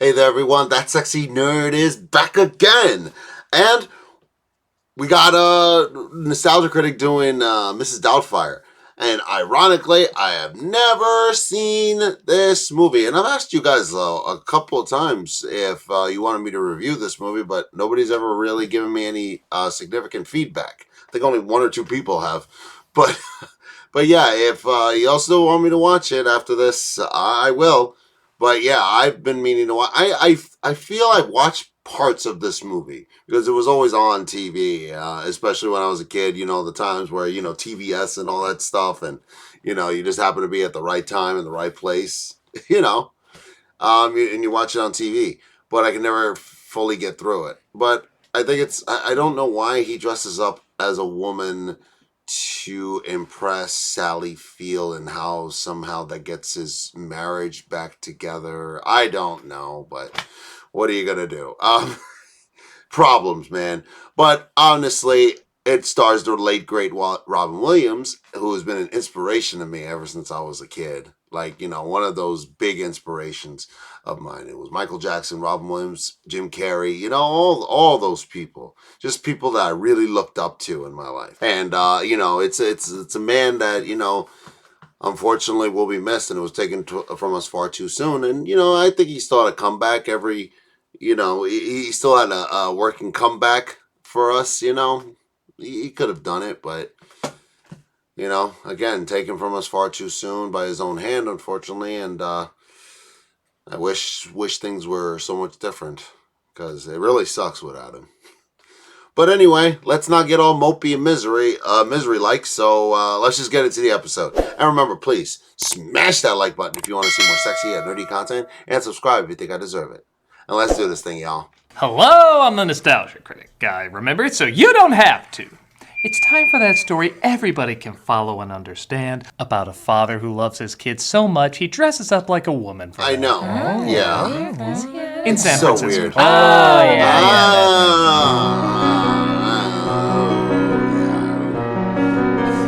Hey there, everyone. That sexy nerd is back again. And we got a nostalgia critic doing Mrs. Doubtfire. And ironically, I have never seen this movie. And I've asked you guys a couple of times if you wanted me to review this movie, but nobody's ever really given me any significant feedback. I think only one or two people have. But yeah, if you also want me to watch it after this, I will. But yeah, I've been meaning to watch. I feel I've watched parts of this movie because it was always on TV, especially when I was a kid. You know, the times where, you know, TVS and all that stuff, and you know, you just happen to be at the right time in the right place. You know, and you watch it on TV. But I can never fully get through it. But I think I don't know why he dresses up as a woman to impress Sally Field and how somehow that gets his marriage back together. I don't know, but what are you gonna do? Problems, man. But honestly, it stars the late great Robin Williams, who has been an inspiration to me ever since I was a kid. Like, you know, one of those big inspirations of mine. It was Michael Jackson, Robin Williams, Jim Carrey, you know, all those people. Just people that I really looked up to in my life. And, you know, it's a man that, you know, unfortunately will be missed, and it was taken from us far too soon. And, you know, I think he still had a comeback you know, he still had a working comeback for us, you know. He could have done it, but, you know, again, taken from us far too soon by his own hand, unfortunately. And I wish things were so much different, because it really sucks without him. But anyway, let's not get all mopey and misery-like, so let's just get into the episode. And remember, please, smash that like button if you want to see more sexy and nerdy content, and subscribe if you think I deserve it. And let's do this thing, y'all. Hello, I'm the Nostalgia Critic guy, remember? So you don't have to. It's time for that story everybody can follow and understand about a father who loves his kids so much he dresses up like a woman for them. I know. Yeah. In San so Francisco. Weird. Oh, yeah.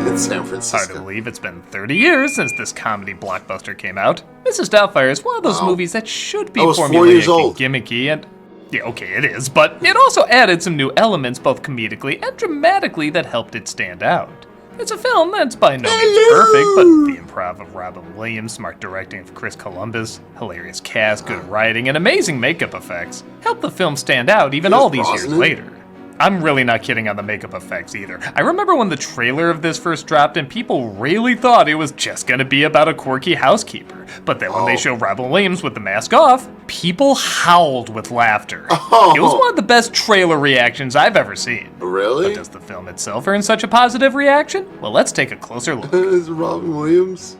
In San Francisco. Hard to believe it's been 30 years since this comedy blockbuster came out. Mrs. Doubtfire is one of those movies that should be formulaic and gimmicky, and yeah, okay, it is, but it also added some new elements both comedically and dramatically that helped it stand out. It's a film that's by no means perfect, but the improv of Robin Williams, smart directing of Chris Columbus, hilarious cast, good writing, and amazing makeup effects helped the film stand out even all these years later. I'm really not kidding on the makeup effects either. I remember when the trailer of this first dropped and people really thought it was just gonna be about a quirky housekeeper. But then when they showed Robin Williams with the mask off, people howled with laughter. It was one of the best trailer reactions I've ever seen. Really? But does the film itself earn such a positive reaction? Well, let's take a closer look. Is it Robin Williams?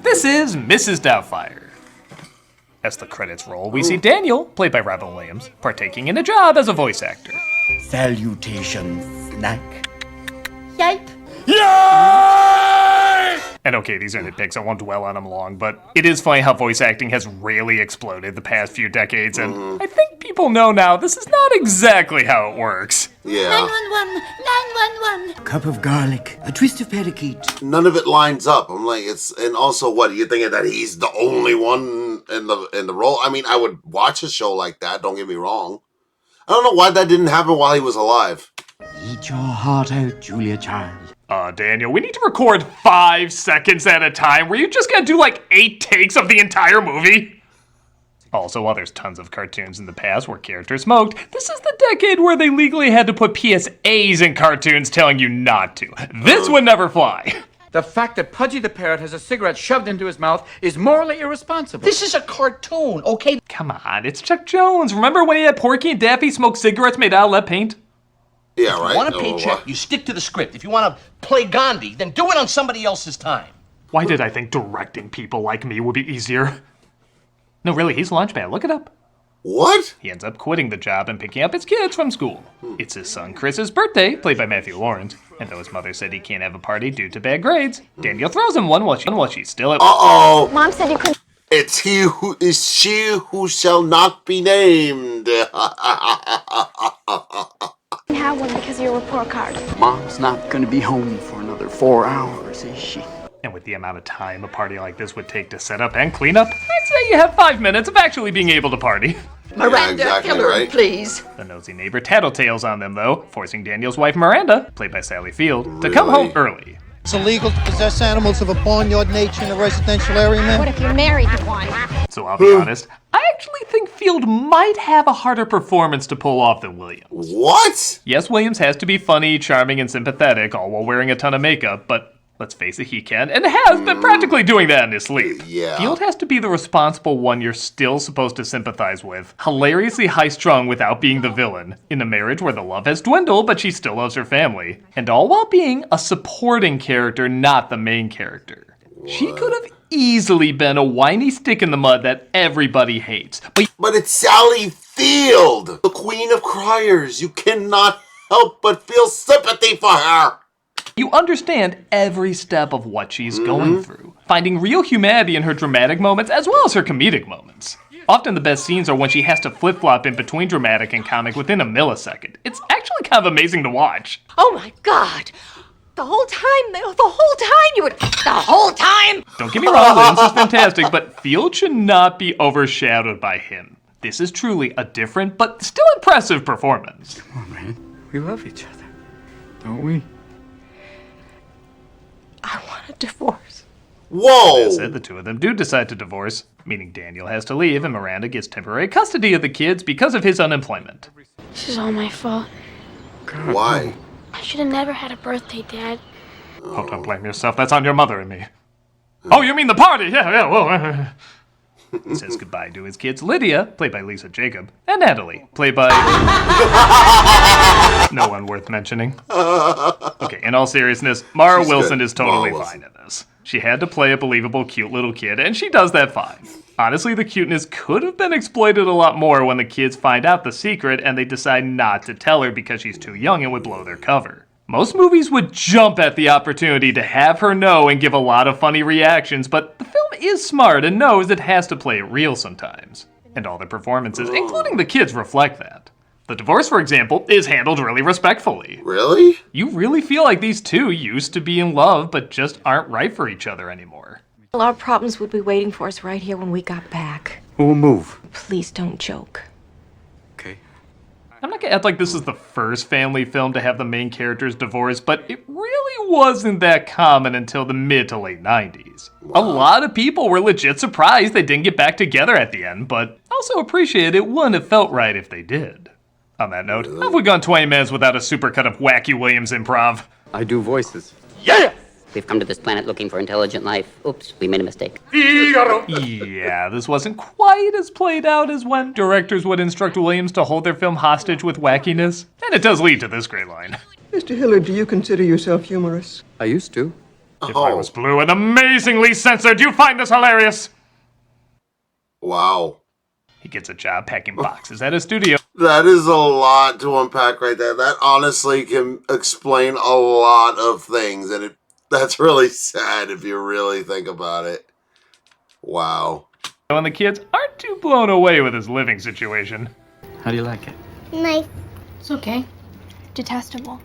This is Mrs. Doubtfire. As the credits roll, we see Daniel, played by Robin Williams, partaking in a job as a voice actor. Salutations, snack. Yipe. Yay! And okay, these are nitpicks, I won't dwell on them long, but it is funny how voice acting has really exploded the past few decades, and I think people know now this is not exactly how it works. Yeah. 911, 911. Cup of garlic, a twist of parakeet. None of it lines up. I'm like, and also what, are you thinking that he's the only one in the role? I mean, I would watch a show like that, don't get me wrong. I don't know why that didn't happen while he was alive. Eat your heart out, Julia Child. Daniel, we need to record 5 seconds at a time. Were you just gonna do like 8 takes of the entire movie? Also, while there's tons of cartoons in the past where characters smoked, this is the decade where they legally had to put PSAs in cartoons telling you not to. This would never fly. The fact that Pudgy the Parrot has a cigarette shoved into his mouth is morally irresponsible. This is a cartoon, okay? Come on, it's Chuck Jones. Remember when he had Porky and Daffy smoke cigarettes made out of lead paint? Yeah, right. If you want a paycheck, you stick to the script. If you want to play Gandhi, then do it on somebody else's time. Why did I think directing people like me would be easier? No, really, he's Lunchman. Look it up. What? He ends up quitting the job and picking up his kids from school. It's his son Chris's birthday, played by Matthew Lawrence, and though his mother said he can't have a party due to bad grades, Daniel throws him one while she's still at work. Uh-oh. Mom said you couldn't. It's she who shall not be named. Have one because of your report card. Mom's not gonna be home for another 4 hours, is she? And with the amount of time a party like this would take to set up and clean up, I'd say you have 5 minutes of actually being able to party. Miranda, exactly, kill her, right? please. The nosy neighbor tattletales on them, though, forcing Daniel's wife Miranda, played by Sally Field, to come home early. It's illegal to possess animals of a barnyard nature in a residential area, ma'am. What if you're married to one? So I'll be honest, I actually think Field might have a harder performance to pull off than Williams. What? Yes, Williams has to be funny, charming, and sympathetic, all while wearing a ton of makeup, but let's face it, he can, and has been practically doing that in his sleep. Yeah. Field has to be the responsible one you're still supposed to sympathize with, hilariously high-strung without being the villain, in a marriage where the love has dwindled but she still loves her family, and all while being a supporting character, not the main character. What? She could have easily been a whiny stick in the mud that everybody hates. But it's Sally Field, the queen of criers. You cannot help but feel sympathy for her. You understand every step of what she's going through, finding real humanity in her dramatic moments as well as her comedic moments. Often the best scenes are when she has to flip-flop in between dramatic and comic within a millisecond. It's actually kind of amazing to watch. Oh my God! The whole time! Don't get me wrong, Williams is fantastic, but Field should not be overshadowed by him. This is truly a different, but still impressive performance. Come on, man. We love each other, don't we? I want a divorce. Whoa! That said, the two of them do decide to divorce, meaning Daniel has to leave and Miranda gets temporary custody of the kids because of his unemployment. This is all my fault. God, Why? no. I should have never had a birthday, Dad. Oh, don't blame yourself. That's on your mother and me. Oh, you mean the party? Yeah, well. He says goodbye to his kids, Lydia, played by Lisa Jacob, and Natalie, played by... no one worth mentioning. Okay, in all seriousness, Mara Wilson is totally fine in this. She had to play a believable, cute little kid, and she does that fine. Honestly, the cuteness could have been exploited a lot more when the kids find out the secret and they decide not to tell her because she's too young and would blow their cover. Most movies would jump at the opportunity to have her know and give a lot of funny reactions, but the film is smart and knows it has to play it real sometimes. And all the performances, including the kids, reflect that. The divorce, for example, is handled really respectfully. Really? You really feel like these two used to be in love, but just aren't right for each other anymore. Our problems would be waiting for us right here when we got back. We'll move. Please don't joke. Okay. I'm not gonna act like this is the first family film to have the main characters divorced, but it really wasn't that common until the mid to late 90s. A lot of people were legit surprised they didn't get back together at the end, but also appreciated it wouldn't have felt right if they did. On that note, have we gone 20 minutes without a supercut of wacky Williams improv? I do voices. Yeah! We've come to this planet looking for intelligent life. Oops, we made a mistake. Yeah, this wasn't quite as played out as when directors would instruct Williams to hold their film hostage with wackiness. And it does lead to this great line. Mr. Hillard, do you consider yourself humorous? I used to. If I was blue and amazingly censored, you find this hilarious? Wow. He gets a job packing boxes at a studio. That is a lot to unpack right there. That honestly can explain a lot of things, and that's really sad if you really think about it. Wow. And the kids aren't too blown away with his living situation. How do you like it? Nice. It's okay. Detestable.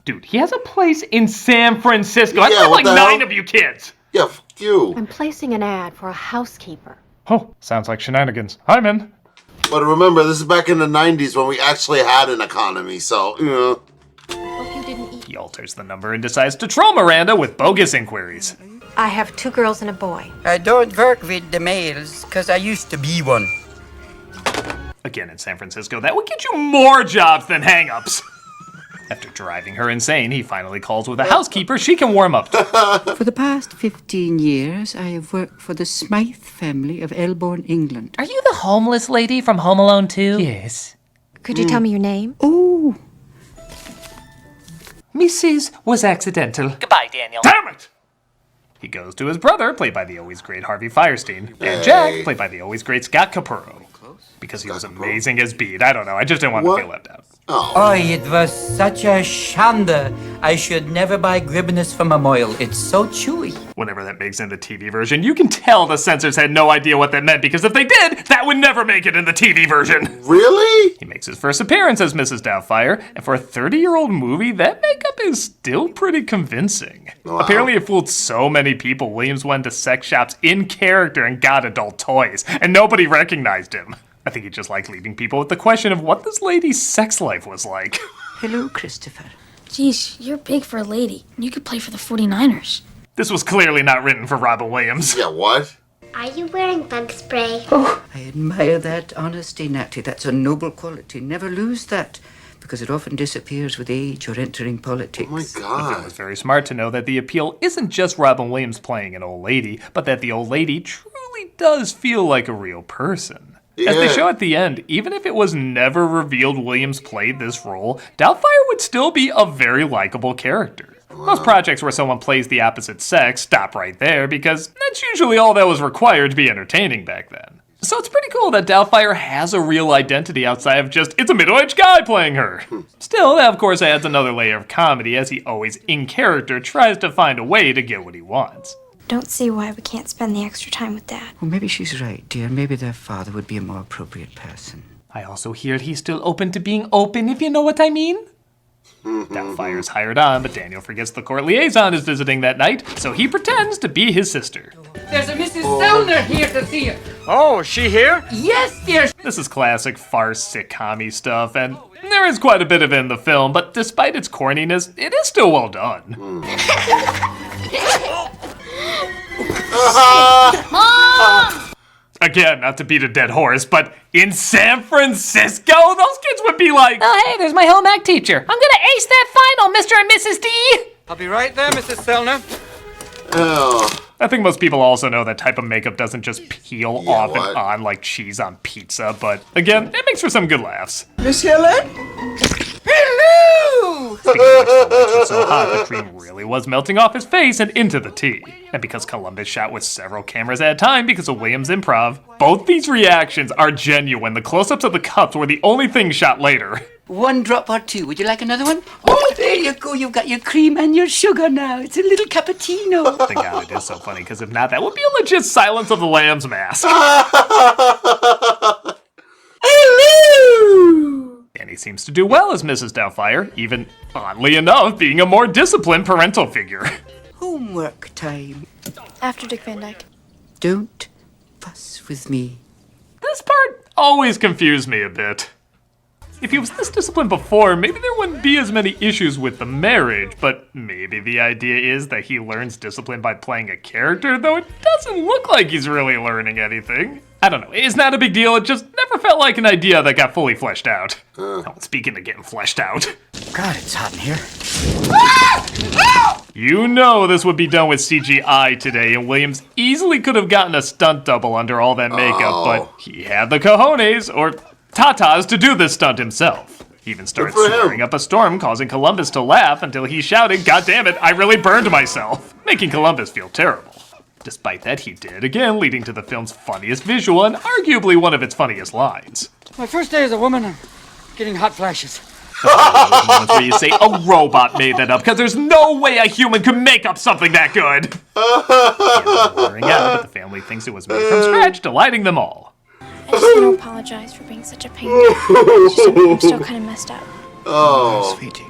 Dude, he has a place in San Francisco. I Yeah, got what like the 9 hell? of you kids. Yeah, fuck you. I'm placing an ad for a housekeeper. Oh, sounds like shenanigans. I'm in. But remember, this is back in the 90s when we actually had an economy, so, you know. Hope you didn't eat. He alters the number and decides to troll Miranda with bogus inquiries. I have 2 girls and a boy. I don't work with the males, because I used to be one. Again in San Francisco, that would get you more jobs than hang-ups. After driving her insane, he finally calls with a housekeeper she can warm up to. For the past 15 years, I have worked for the Smythe family of Elborn, England. Are you the homeless lady from Home Alone 2? Yes. Could you tell me your name? Oh, Mrs. was accidental. Goodbye, Daniel. Damn it! He goes to his brother, played by the always great Harvey Fierstein, and Jack, played by the always great Scott Capurro. Because he was amazing as Bede. I don't know, I just didn't want to feel left out. Oh, it was such a shanda. I should never buy Gribnus from a moil. It's so chewy. Whenever that makes in the TV version, you can tell the censors had no idea what that meant, because if they did, that would never make it in the TV version. Really? He makes his first appearance as Mrs. Doubtfire, and for a 30-year-old movie, that makeup is still pretty convincing. Wow. Apparently it fooled so many people, Williams went to sex shops in character and got adult toys, and nobody recognized him. I think he just liked leaving people with the question of what this lady's sex life was like. Hello, Christopher. Geez, you're big for a lady, and you could play for the 49ers. This was clearly not written for Robin Williams. Yeah, what? Are you wearing bug spray? Oh, I admire that honesty, Natty. That's a noble quality. Never lose that, because it often disappears with age or entering politics. Oh my The film God. was very smart to know that the appeal isn't just Robin Williams playing an old lady, but that the old lady truly does feel like a real person. Yeah. As they show at the end, even if it was never revealed Williams played this role, Doubtfire would still be a very likable character. Most projects where someone plays the opposite sex stop right there because that's usually all that was required to be entertaining back then. So it's pretty cool that Doubtfire has a real identity outside of just, it's a middle-aged guy playing her. Still, that of course adds another layer of comedy as he always, in character, tries to find a way to get what he wants. Don't see why we can't spend the extra time with Dad. Well, maybe she's right, dear. Maybe their father would be a more appropriate person. I also hear he's still open to being open, if you know what I mean. Doubtfire's hired on, but Daniel forgets the court liaison is visiting that night, so he pretends to be his sister. There's a Mrs. Sellner here to see you. Oh, is she here? Yes, dear. This is classic farce sitcom-y stuff, and there is quite a bit of it in the film, but despite its corniness, it is still well done. Again, not to beat a dead horse, but in San Francisco, those kids would be like, Oh, hey, there's my home ec teacher. I'm gonna ace that final, Mr. and Mrs. D. I'll be right there, Mrs. Sellner. Oh. I think most people also know that type of makeup doesn't just peel off what? and on like cheese on pizza, but again, it makes for some good laughs. Miss Helen? Hello! Speaking of which, the lights were so hot, the cream really was melting off his face and into the tea. And because Columbus shot with several cameras at a time because of Williams' improv, both these reactions are genuine. The close-ups of the cups were the only thing shot later. One drop or two. Would you like another one? Oh, there you go. You've got your cream and your sugar now. It's a little cappuccino. Thank God it is so funny, because if not, that would be a legit Silence of the Lambs mask. Hello! And he seems to do well as Mrs. Doubtfire, even, oddly enough, being a more disciplined parental figure. Homework time. After Dick Van Dyke. Don't fuss with me. This part always confused me a bit. If he was this disciplined before, maybe there wouldn't be as many issues with the marriage, but maybe the idea is that he learns discipline by playing a character, though it doesn't look like he's really learning anything. I don't know, it's not a big deal, it just never felt like an idea that got fully fleshed out. Oh, speaking of getting fleshed out. God, it's hot in here. You know this would be done with CGI today, and Williams easily could have gotten a stunt double under all that makeup, but he had the cojones, or tatas, to do this stunt himself. He even started swearing up a storm, causing Columbus to laugh until he shouted, "God damn it, I really burned myself," making Columbus feel terrible. Despite that, he did again, leading to the film's funniest visual and arguably one of its funniest lines. My first day as a woman, I'm getting hot flashes. Those moments where you say a robot made that up, because there's no way a human could make up something that good. He wearing out, but the family thinks it was made from scratch, delighting them all. I just want to apologize for being such a pain. I'm still kind of messed up. Oh, sweetie.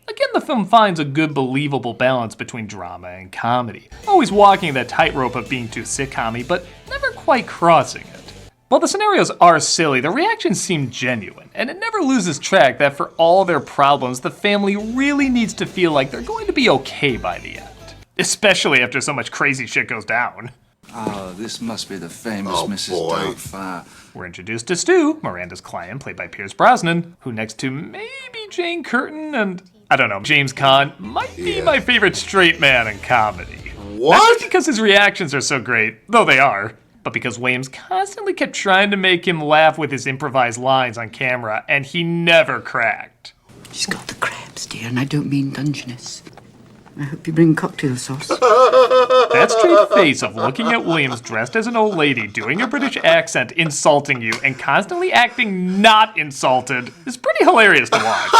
Again, the film finds a good, believable balance between drama and comedy, always walking that tightrope of being too sitcom-y, but never quite crossing it. While the scenarios are silly, the reactions seem genuine, and it never loses track that for all their problems, the family really needs to feel like they're going to be okay by the end. Especially after so much crazy shit goes down. Oh, this must be the famous Mrs. Doubtfire. We're introduced to Stu, Miranda's client, played by Pierce Brosnan, who next to maybe Jane Curtin and, I don't know, James Caan, might be my favorite straight man in comedy. What? Not just because his reactions are so great, though they are, but because Williams constantly kept trying to make him laugh with his improvised lines on camera, and he never cracked. She's got the crabs, dear, and I don't mean Dungeness. I hope you bring cocktail sauce. That straight face of looking at Williams dressed as an old lady, doing a British accent, insulting you, and constantly acting not insulted is pretty hilarious to watch.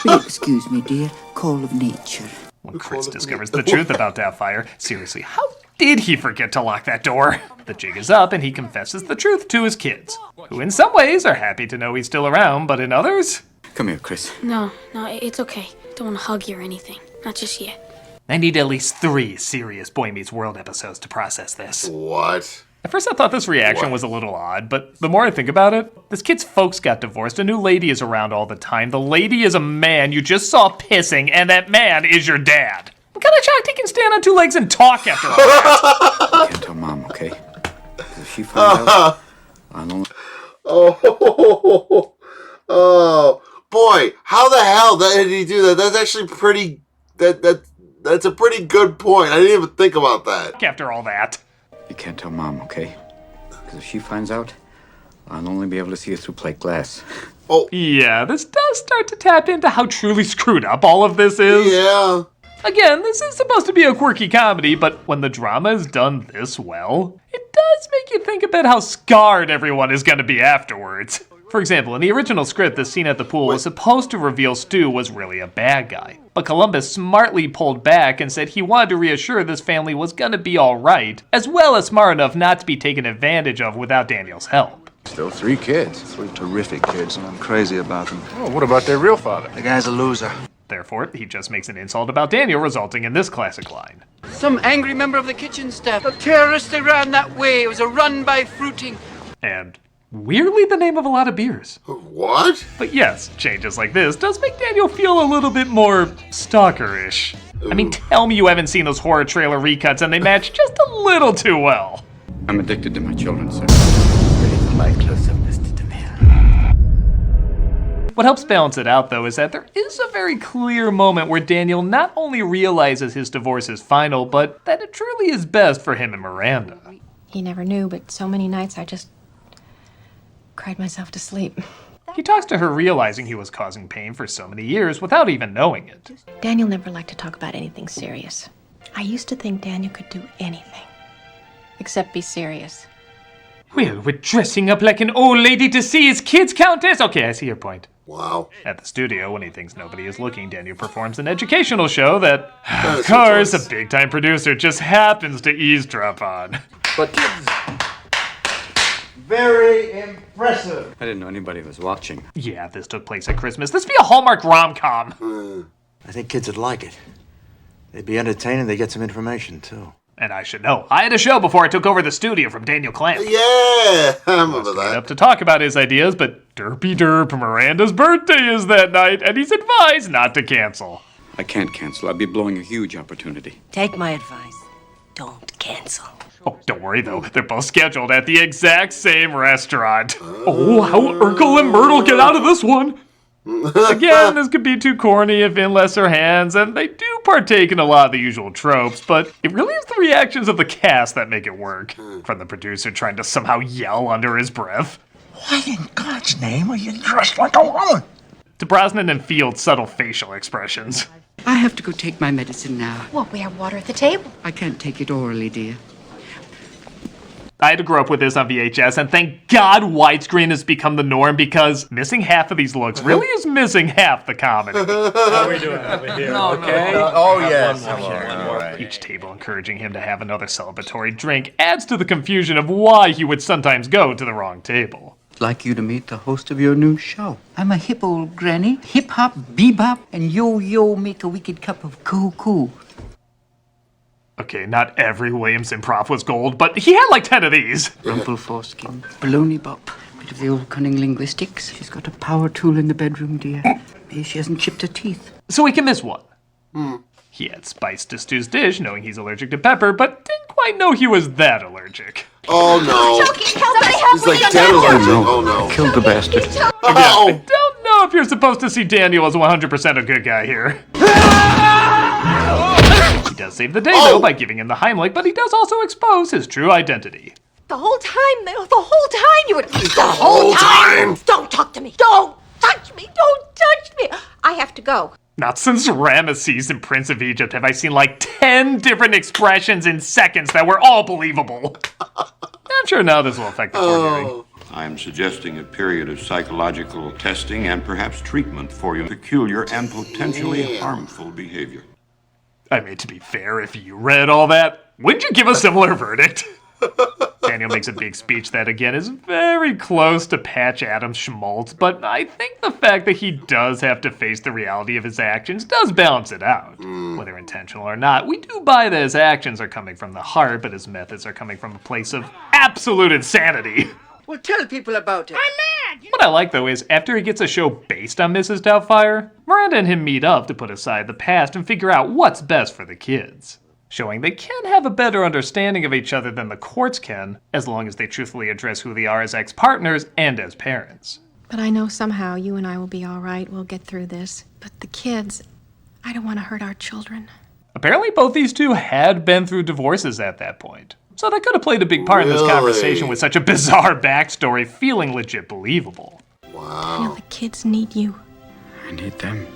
Will you excuse me, dear? Call of nature. When Chris discovers the truth about Doubtfire, seriously, how did he forget to lock that door? The jig is up and he confesses the truth to his kids, who in some ways are happy to know he's still around, but in others... Come here, Chris. No, it's okay. Don't want to hug you or anything. Not just yet. I need at least 3 serious Boy Meets World episodes to process this. What? At first I thought this reaction was a little odd, but the more I think about it, this kid's folks got divorced, a new lady is around all the time, the lady is a man you just saw pissing, and that man is your dad. I'm kind of shocked he can stand on two legs and talk after all that. You can't tell Mom, okay? If she finds out, I know. Oh, boy, how the hell did he do that? That's actually pretty, that's a pretty good point. I didn't even think about that. After all that. You can't tell Mom, okay? Because if she finds out, I'll only be able to see her through plate glass. Oh. Yeah, this does start to tap into how truly screwed up all of this is. Yeah. Again, this is supposed to be a quirky comedy, but when the drama is done this well, it does make you think about how scarred everyone is going to be afterwards. For example, in the original script, the scene at the pool was supposed to reveal Stu was really a bad guy. But Columbus smartly pulled back and said he wanted to reassure this family was gonna be alright, as well as smart enough not to be taken advantage of without Daniel's help. Still 3 kids. 3 terrific kids, and I'm crazy about them. Oh, what about their real father? The guy's a loser. Therefore, he just makes an insult about Daniel, resulting in this classic line. Some angry member of the kitchen staff. A terrorist they ran that way. It was a run by fruiting. And weirdly the name of a lot of beers. What? But yes, changes like this does make Daniel feel a little bit more stalker-ish. I mean, tell me you haven't seen those horror trailer recuts and they match just a little too well. I'm addicted to my children, sir. Ready for my close-up, Mr. DeMille. What helps balance it out, though, is that there is a very clear moment where Daniel not only realizes his divorce is final, but that it truly is best for him and Miranda. He never knew, but so many nights I just cried myself to sleep. He talks to her realizing he was causing pain for so many years without even knowing it. Daniel never liked to talk about anything serious. I used to think Daniel could do anything, except be serious. Well, we're dressing up like an old lady to see his kids, Countess! Okay, I see your point. Wow. At the studio, when he thinks nobody is looking, Daniel performs an educational show that, of course, a big-time producer just happens to eavesdrop on. But Very impressive. I didn't know anybody was watching. Yeah, this took place at Christmas. This be a Hallmark rom-com. I think kids would like it. They'd be entertaining, they'd get some information, too. And I should know, I had a show before I took over the studio from Daniel Clamp. Yeah, I remember that. Up to talk about his ideas, but derpy derp, Miranda's birthday is that night, and he's advised not to cancel. I can't cancel. I'd be blowing a huge opportunity. Take my advice. Don't cancel. Oh, don't worry though, they're both scheduled at the exact same restaurant. Oh, how Urkel and Myrtle get out of this one! Again, this could be too corny if in lesser hands, and they do partake in a lot of the usual tropes, but it really is the reactions of the cast that make it work. From the producer trying to somehow yell under his breath. Why in God's name are you dressed like a woman? To Brosnan and Field's subtle facial expressions. I have to go take my medicine now. Well, we have water at the table. I can't take it orally, dear. I had to grow up with this on VHS, and thank God widescreen has become the norm because missing half of these looks really is missing half the comedy. How are we doing over here? Okay. Oh, yes. Each table encouraging him to have another celebratory drink adds to the confusion of why he would sometimes go to the wrong table. I'd like you to meet the host of your new show. I'm a hip old granny. Hip-hop, bebop, and yo-yo make a wicked cup of coo-coo. Okay, not every Williams improv was gold, but he had like 10 of these. Rumpelforeskin, baloney bop, bit of the old cunning linguistics. She's got a power tool in the bedroom, dear. Maybe she hasn't chipped her teeth. So he can miss one. He had spice to Stu's dish, knowing he's allergic to pepper, but didn't quite know he was that allergic. Oh no. He's like dead allergic. Oh no. Killed the bastard. I don't know if you're supposed to see Daniel as 100% a good guy here. He does save the day, though, by giving him the Heimlich, but he does also expose his true identity. The whole time you would... The whole time! Don't talk to me! Don't touch me! Don't touch me! I have to go. Not since Ramesses in Prince of Egypt have I seen like 10 different expressions in seconds that were all believable. I'm sure now this will affect the court hearing. I am suggesting a period of psychological testing and perhaps treatment for your peculiar and potentially harmful behavior. I mean, to be fair, if you read all that, wouldn't you give a similar verdict? Daniel Daniel makes a big speech that, again, is very close to Patch Adams' schmaltz, but I think the fact that he does have to face the reality of his actions does balance it out. Whether intentional or not, we do buy that his actions are coming from the heart, but his methods are coming from a place of absolute insanity. Well, tell people about it. I'm mad! What I like, though, is after he gets a show based on Mrs. Doubtfire, Miranda and him meet up to put aside the past and figure out what's best for the kids, showing they can have a better understanding of each other than the courts can, as long as they truthfully address who they are as ex-partners and as parents. But I know somehow you and I will be all right. We'll get through this. But the kids, I don't want to hurt our children. Apparently both these two had been through divorces at that point, so that could have played a big part in this conversation with such a bizarre backstory feeling legit believable. I know the kids need you. I need them.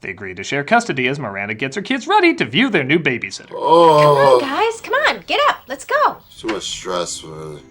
They agree to share custody as Miranda gets her kids ready to view their new babysitter. Oh. Come on, guys. Come on. Get up. Let's go. Too much stress for the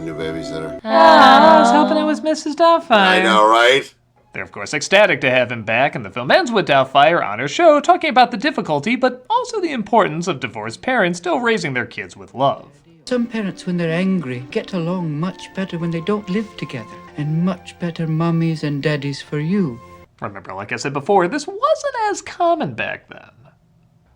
new babysitter. I was hoping it was Mrs. Doubtfire. I know, right? They're of course ecstatic to have him back, and the film ends with Doubtfire on her show talking about the difficulty, but also the importance of divorced parents still raising their kids with love. Some parents, when they're angry, get along much better when they don't live together, and much better mummies and daddies for you. Remember, like I said before, this wasn't as common back then.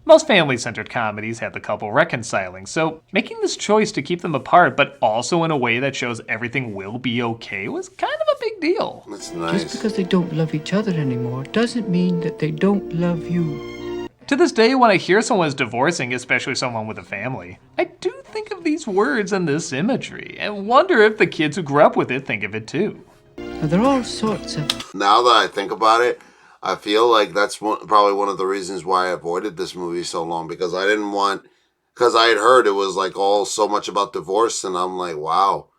Most family-centered comedies had the couple reconciling, so making this choice to keep them apart, but also in a way that shows everything will be okay, was kind of a big deal. That's nice. Just because they don't love each other anymore doesn't mean that they don't love you. To this day, when I hear someone is divorcing, especially someone with a family, I do think of these words and this imagery, and wonder if the kids who grew up with it think of it too. Now, there are all sorts of... Now that I think about it, I feel like that's probably one of the reasons why I avoided this movie so long, because I didn't want, because I had heard it was like all so much about divorce, and I'm like, wow,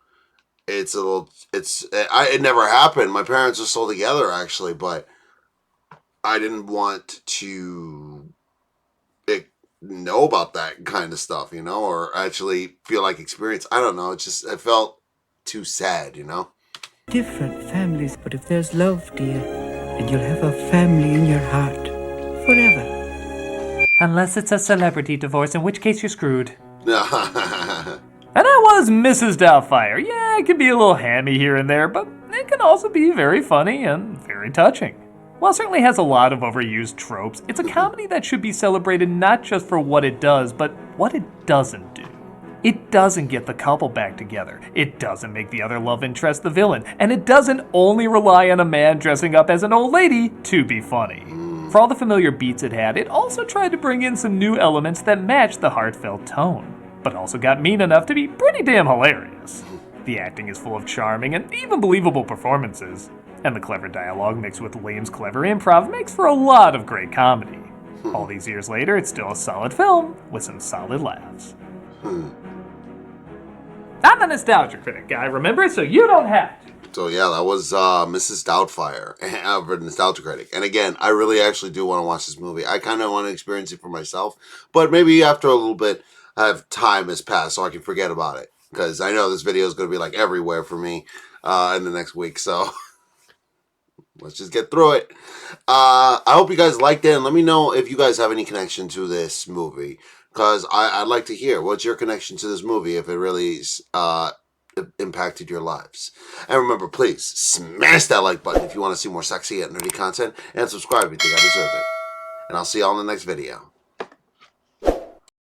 it never happened. My parents are still together actually, but I didn't want to know about that kind of stuff, you know, or actually feel like experience. I don't know. It felt too sad, you know. Different families, but if there's love, dear, and you'll have a family in your heart forever. Unless it's a celebrity divorce, in which case you're screwed. And that was Mrs. Doubtfire. Yeah, it can be a little hammy here and there, but it can also be very funny and very touching. While it certainly has a lot of overused tropes, it's a comedy that should be celebrated not just for what it does, but what it doesn't do. It doesn't get the couple back together, it doesn't make the other love interest the villain, and it doesn't only rely on a man dressing up as an old lady to be funny. For all the familiar beats it had, it also tried to bring in some new elements that matched the heartfelt tone, but also got mean enough to be pretty damn hilarious. The acting is full of charming and even believable performances, and the clever dialogue mixed with Liam's clever improv makes for a lot of great comedy. All these years later, it's still a solid film with some solid laughs. I'm the nostalgia critic guy, remember? So you don't have to. So yeah, that was Mrs. Doubtfire, for the nostalgia critic. And again, I really actually do want to watch this movie. I kind of want to experience it for myself, but maybe after a little bit of time has passed so I can forget about it. Because I know this video is going to be like everywhere for me in the next week, so let's just get through it. I hope you guys liked it, and let me know if you guys have any connection to this movie. Because I'd like to hear, what's your connection to this movie if it really impacted your lives? And remember, please, smash that like button if you want to see more sexy and nerdy content, and subscribe if you think I deserve it. And I'll see y'all in the next video.